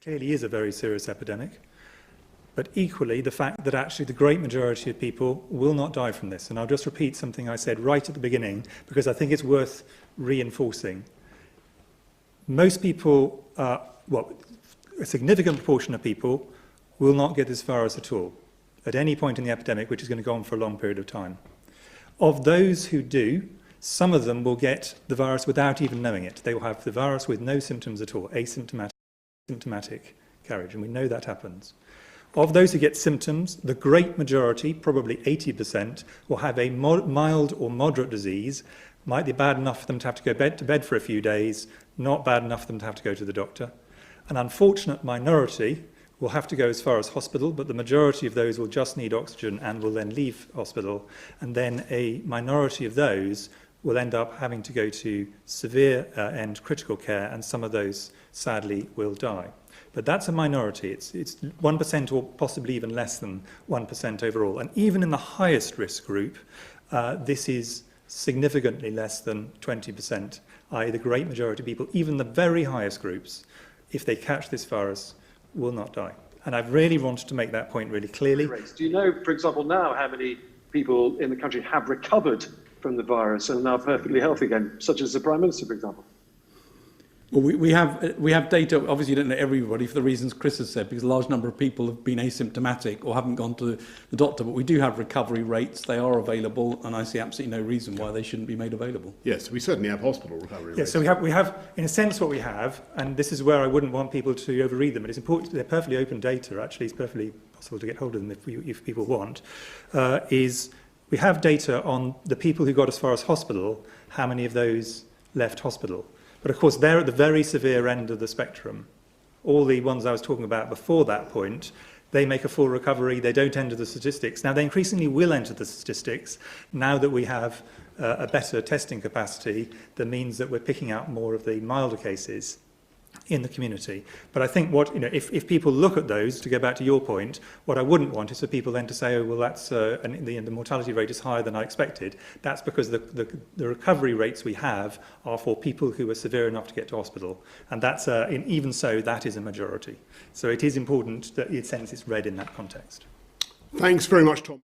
clearly is a very serious epidemic. But equally, the fact that actually the great majority of people will not die from this. And I'll just repeat something I said right at the beginning, because I think it's worth reinforcing. Most people, a significant proportion of people will not get this virus at all, at any point in the epidemic, which is going to go on for a long period of time. Of those who do, some of them will get the virus without even knowing it. They will have the virus with no symptoms at all, asymptomatic carriage, and we know that happens. Of those who get symptoms, the great majority, probably 80%, will have a mild or moderate disease. Might be bad enough for them to have to go to bed for a few days, not bad enough for them to have to go to the doctor. An unfortunate minority will have to go as far as hospital, but the majority of those will just need oxygen and will then leave hospital. And then a minority of those will end up having to go to severe and critical care, and some of those, sadly, will die. But that's a minority. It's 1% or possibly even less than 1% overall. And even in the highest risk group, this is significantly less than 20%, i.e. the great majority of people, even the very highest groups, if they catch this virus, will not die. And I've really wanted to make that point really clearly. Do you know, for example, now how many people in the country have recovered from the virus and are now perfectly healthy again, such as the Prime Minister, for example? Well, we have data. Obviously, you don't know everybody for the reasons Chris has said, because a large number of people have been asymptomatic or haven't gone to the doctor. But we do have recovery rates. They are available, and I see absolutely no reason why they shouldn't be made available. Yes, we certainly have hospital recovery rates. Yes, so we have, in a sense, what we have, and this is where I wouldn't want people to overread them. But it's important. They're perfectly open data. Actually, it's perfectly possible to get hold of them if people want. Is we have data on the people who got as far as hospital. How many of those left hospital? But of course, they're at the very severe end of the spectrum. All the ones I was talking about before that point, they make a full recovery, they don't enter the statistics. Now, they increasingly will enter the statistics now that we have a better testing capacity that means that we're picking out more of the milder cases in the community. But I think if people look at those, to go back to your point, what I wouldn't want is for people then to say, oh, well, that's and the mortality rate is higher than I expected. That's because the recovery rates we have are for people who are severe enough to get to hospital. And that's, even so, that is a majority. So it is important that, in a sense, it's read in that context. Thanks very much, Tom.